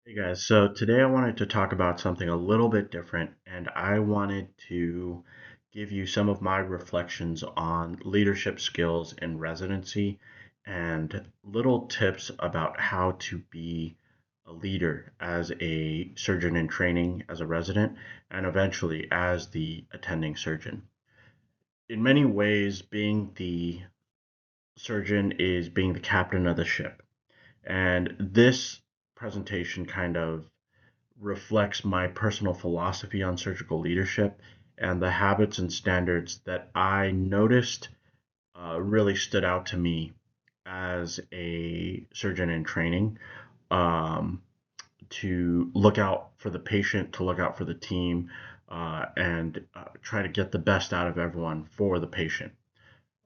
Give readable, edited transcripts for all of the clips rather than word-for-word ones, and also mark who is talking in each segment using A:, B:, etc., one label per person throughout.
A: Hey guys, so today I wanted to talk about something a little bit different, and I wanted to give you some of my reflections on leadership skills in residency and little tips about how to be a leader as a surgeon in training as a resident and eventually as the attending surgeon. In many ways, being the surgeon is being the captain of the ship, and this presentation kind of reflects my personal philosophy on surgical leadership and the habits and standards that I noticed really stood out to me as a surgeon in training, um, to look out for the patient, to look out for the team, and try to get the best out of everyone for the patient.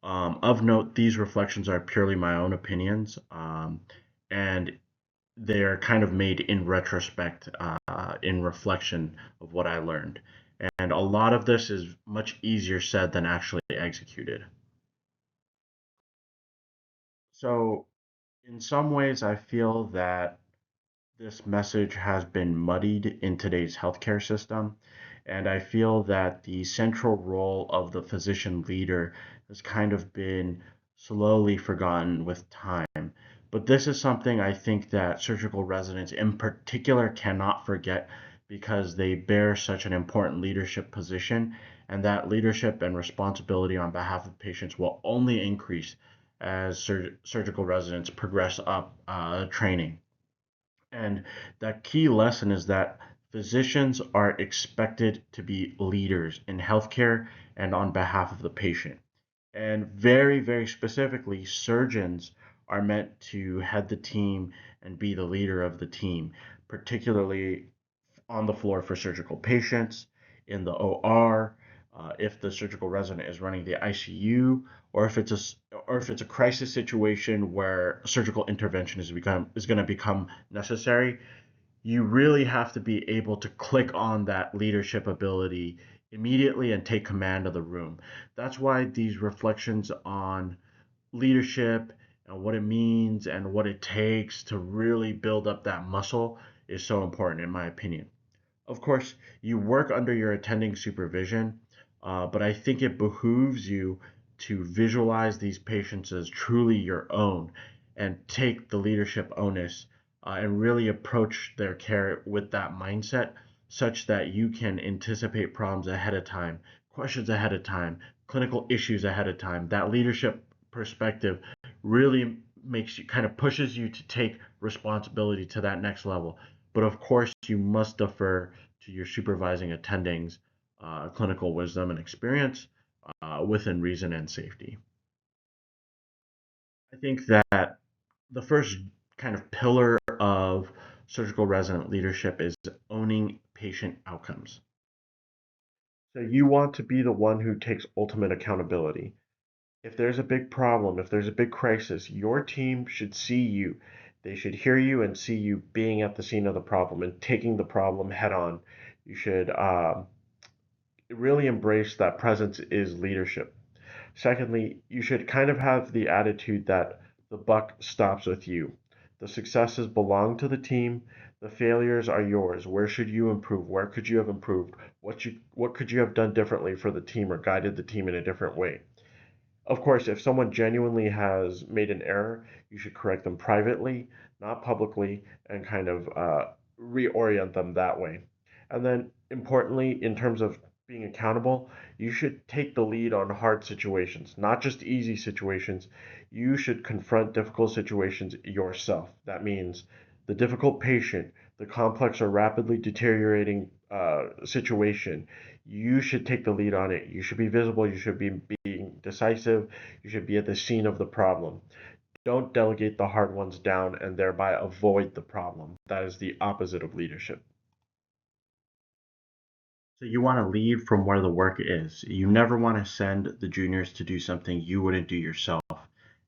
A: Of note, these reflections are purely my own opinions, and they're kind of made in retrospect, in reflection of what I learned. And a lot of this is much easier said than actually executed. So, in some ways, I feel that this message has been muddied in today's healthcare system. And I feel that the central role of the physician leader has kind of been slowly forgotten with time. But this is something I think that surgical residents in particular cannot forget because they bear such an important leadership position, and that leadership and responsibility on behalf of patients will only increase as surgical residents progress up training. And that key lesson is that physicians are expected to be leaders in healthcare and on behalf of the patient. And very, very specifically, surgeons are meant to head the team and be the leader of the team, particularly on the floor for surgical patients, in the OR, if the surgical resident is running the ICU, or if it's a crisis situation where surgical intervention is going to become necessary. You really have to be able to click on that leadership ability immediately and take command of the room. That's why these reflections on leadership and what it means and what it takes to really build up that muscle is so important, in my opinion. Of course, you work under your attending supervision, but I think it behooves you to visualize these patients as truly your own and take the leadership onus, and really approach their care with that mindset such that you can anticipate problems ahead of time, questions ahead of time, clinical issues ahead of time. That leadership perspective really makes you kind of pushes you to take responsibility to that next level. But of course, you must defer to your supervising attendings' clinical wisdom and experience, within reason and safety. I think that the first kind of pillar of surgical resident leadership is owning patient outcomes. So you want to be the one who takes ultimate accountability. If there's a big problem, if there's a big crisis, your team should see you. They should hear you and see you being at the scene of the problem and taking the problem head on. You should really embrace that presence is leadership. Secondly, you should kind of have the attitude that the buck stops with you. The successes belong to the team. The failures are yours. Where should you improve? Where could you have improved? What could you have done differently for the team or guided the team in a different way? Of course, if someone genuinely has made an error, you should correct them privately, not publicly, and kind of reorient them that way. And then, importantly, in terms of being accountable, you should take the lead on hard situations, not just easy situations. You should confront difficult situations yourself. That means the difficult patient, the complex or rapidly deteriorating situation. You should take the lead on it. You should be visible. You should be being decisive. You should be at the scene of the problem. Don't delegate the hard ones down and thereby avoid the problem. That is the opposite of leadership. So you want to lead from where the work is. You never want to send the juniors to do something you wouldn't do yourself.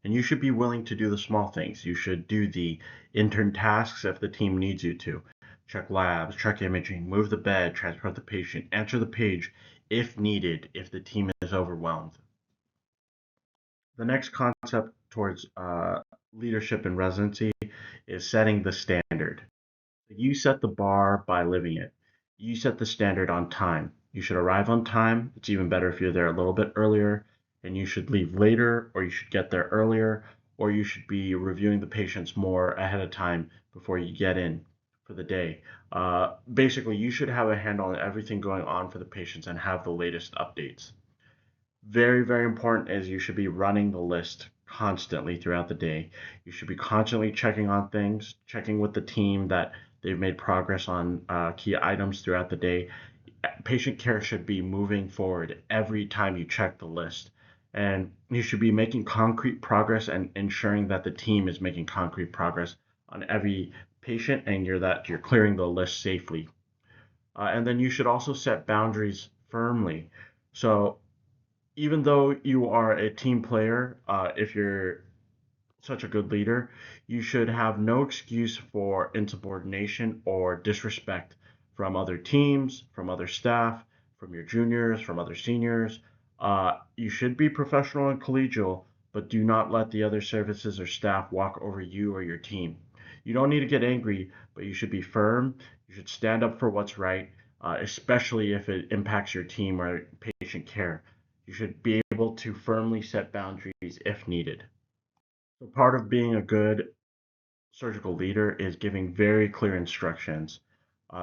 A: And you should be willing to do the small things. You should do the intern tasks if the team needs you to. Check labs, check imaging, move the bed, transport the patient, answer the page if needed, if the team is overwhelmed. The next concept towards leadership in residency is setting the standard. You set the bar by living it. You set the standard on time. You should arrive on time. It's even better if you're there a little bit earlier, and you should leave later, or you should get there earlier, or you should be reviewing the patients more ahead of time before you get in for the day. Basically, you should have a handle on everything going on for the patients and have the latest updates. Very, very important is you should be running the list constantly throughout the day. You should be constantly checking on things, checking with the team that they've made progress on key items throughout the day. Patient care should be moving forward every time you check the list. And you should be making concrete progress and ensuring that the team is making concrete progress on every patient and you're clearing the list safely. And then you should also set boundaries firmly. So even though you are a team player, if you're such a good leader, you should have no excuse for insubordination or disrespect from other teams, from other staff, from your juniors, from other seniors. You should be professional and collegial, but do not let the other services or staff walk over you or your team. You don't need to get angry, but you should be firm. You should stand up for what's right, especially if it impacts your team or patient care. You should be able to firmly set boundaries if needed. So part of being a good surgical leader is giving very clear instructions.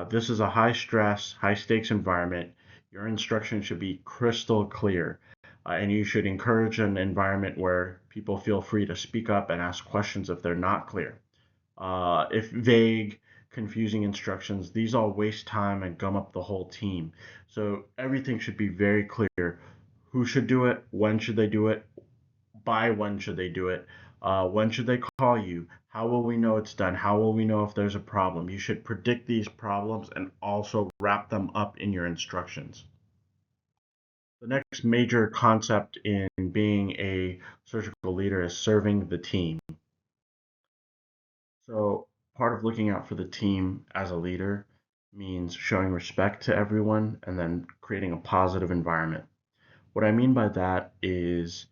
A: This is a high stress, high stakes environment. Your instructions should be crystal clear, and you should encourage an environment where people feel free to speak up and ask questions if they're not clear. If vague, confusing instructions, these all waste time and gum up the whole team. So everything should be very clear. Who should do it? When should they do it? By when should they do it? When should they call you? How will we know it's done? How will we know if there's a problem? You should predict these problems and also wrap them up in your instructions. The next major concept in being a surgical leader is serving the team. So, part of looking out for the team as a leader means showing respect to everyone and then creating a positive environment. What I mean by that is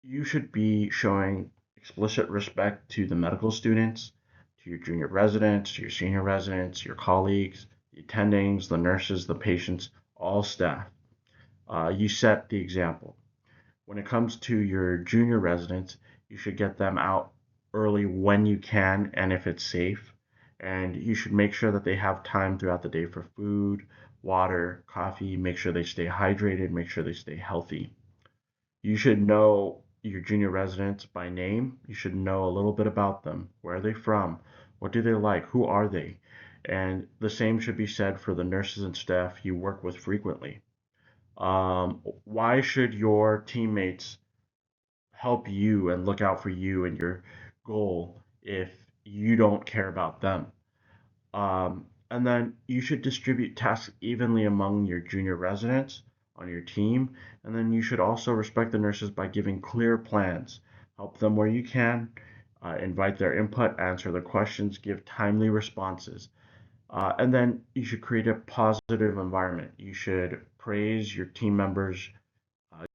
A: you should be showing explicit respect to the medical students, to your junior residents, to your senior residents, your colleagues, the attendings, the nurses, the patients, all staff. You set the example. When it comes to your junior residents, you should get them out early when you can and if it's safe. And you should make sure that they have time throughout the day for food, water, coffee, make sure they stay hydrated, make sure they stay healthy. You should know your junior residents by name. You should know a little bit about them. Where are they from? What do they like? Who are they? And the same should be said for the nurses and staff you work with frequently. Why should your teammates help you and look out for you and your goal if you don't care about them? And then you should distribute tasks evenly among your junior residents on your team. And then you should also respect the nurses by giving clear plans. Help them where you can, invite their input, answer their questions, give timely responses. And then you should create a positive environment. You should praise your team members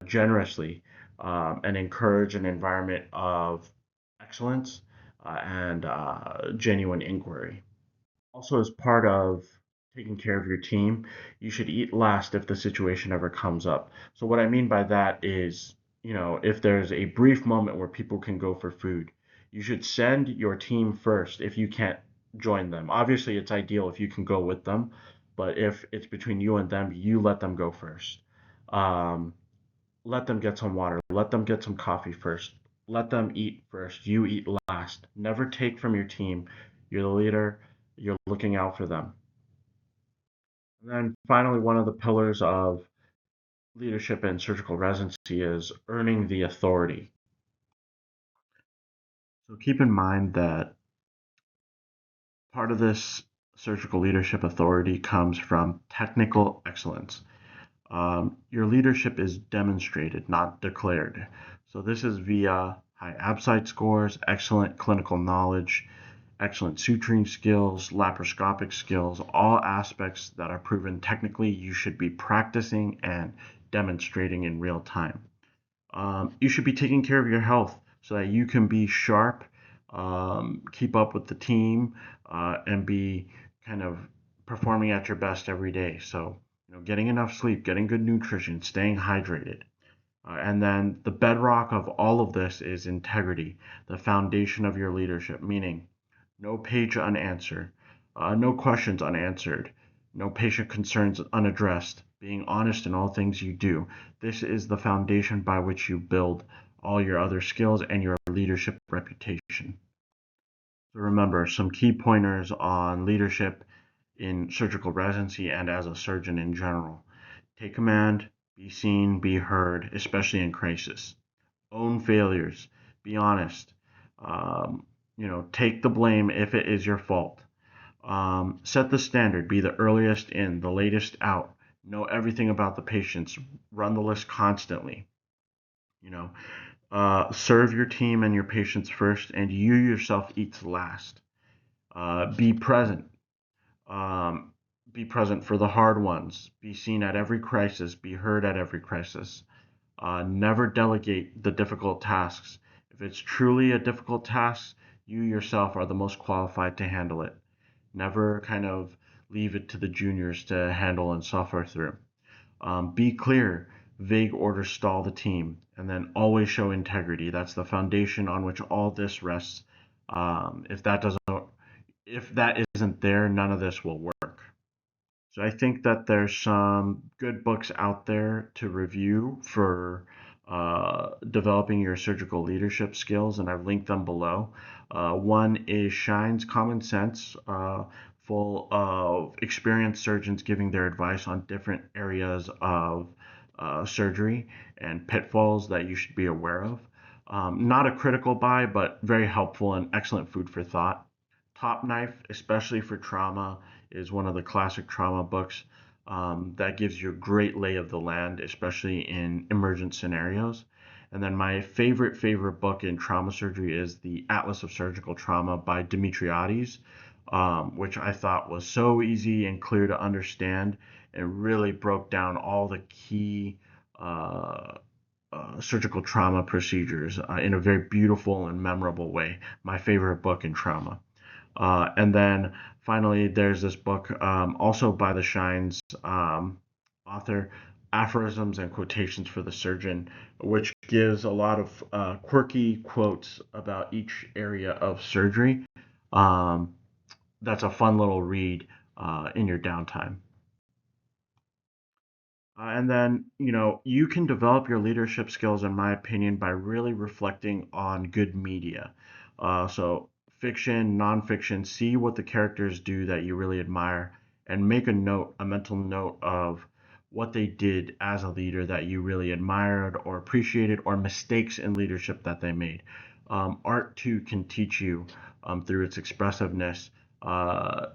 A: generously and encourage an environment of excellence and genuine inquiry. Also, as part of taking care of your team, you should eat last if the situation ever comes up. So, what I mean by that is, if there's a brief moment where people can go for food, you should send your team first if you can't join them. Obviously, it's ideal if you can go with them, but if it's between you and them, you let them go first. Um, let them get some water, let them get some coffee first, let them eat first, you eat last. Never take from your team. You're the leader, you're looking out for them. And then finally, one of the pillars of leadership in surgical residency is earning the authority. So keep in mind that part of this surgical leadership authority comes from technical excellence. Your leadership is demonstrated, not declared. So this is via high ABSITE scores, excellent clinical knowledge, excellent suturing skills, laparoscopic skills, all aspects that are proven technically you should be practicing and demonstrating in real time. You should be taking care of your health so that you can be sharp keep up with the team, and be kind of performing at your best every day. So, getting enough sleep, getting good nutrition, staying hydrated. And then the bedrock of all of this is integrity, the foundation of your leadership, meaning no page unanswered, no questions unanswered, no patient concerns unaddressed, being honest in all things you do. This is the foundation by which you build all your other skills and your leadership reputation. So remember, some key pointers on leadership in surgical residency and as a surgeon in general. Take command, be seen, be heard, especially in crisis. Own failures, be honest. Um, take the blame if it is your fault. Set the standard, be the earliest in, the latest out. Know everything about the patients. Run the list constantly. You know, serve your team and your patients first, and you yourself eat last. Be present. Um, be present for the hard ones. Be seen at every crisis. Be heard at every crisis. Never delegate the difficult tasks. If it's truly a difficult task, you yourself are the most qualified to handle it. Never kind of leave it to the juniors to handle and suffer through. Be clear. Vague orders stall the team. And then always show integrity. That's the foundation on which all this rests. If that doesn't, if that isn't there, none of this will work. So I think that there's some good books out there to review for developing your surgical leadership skills, and I've linked them below. One is Schein's Common Sense, full of experienced surgeons giving their advice on different areas of surgery and pitfalls that you should be aware of. Not a critical buy, but very helpful and excellent food for thought. Top Knife, especially for trauma, is one of the classic trauma books that gives you a great lay of the land, especially in emergent scenarios. And then my favorite book in trauma surgery is The Atlas of Surgical Trauma by Dimitriades, which I thought was so easy and clear to understand and really broke down all the key surgical trauma procedures in a very beautiful and memorable way. My favorite book in trauma. And then finally, there's this book also by the Schein's author, Aphorisms and Quotations for the Surgeon, which gives a lot of quirky quotes about each area of surgery. Um, that's a fun little read in your downtime. And then, you can develop your leadership skills, in my opinion, by really reflecting on good media. So, fiction, nonfiction, see what the characters do that you really admire, and make a note, a mental note of what they did as a leader that you really admired or appreciated, or mistakes in leadership that they made. Art, too, can teach you through its expressiveness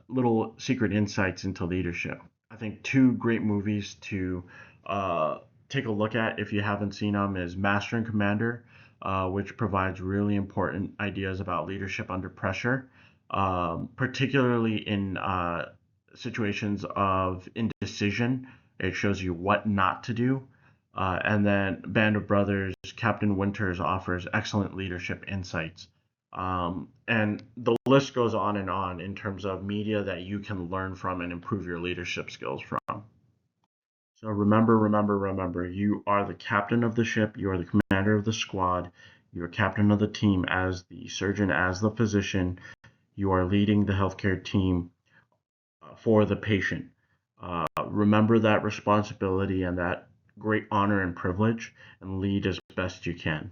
A: little secret insights into leadership. I think two great movies to uh, take a look at if you haven't seen them is Master and Commander, which provides really important ideas about leadership under pressure, particularly in situations of indecision. It shows you what not to do. And then Band of Brothers, Captain Winters offers excellent leadership insights. And the list goes on and on in terms of media that you can learn from and improve your leadership skills from. So remember, you are the captain of the ship, you are the commander of the squad, you are captain of the team as the surgeon, as the physician, you are leading the healthcare team for the patient. Remember that responsibility and that great honor and privilege and lead as best you can.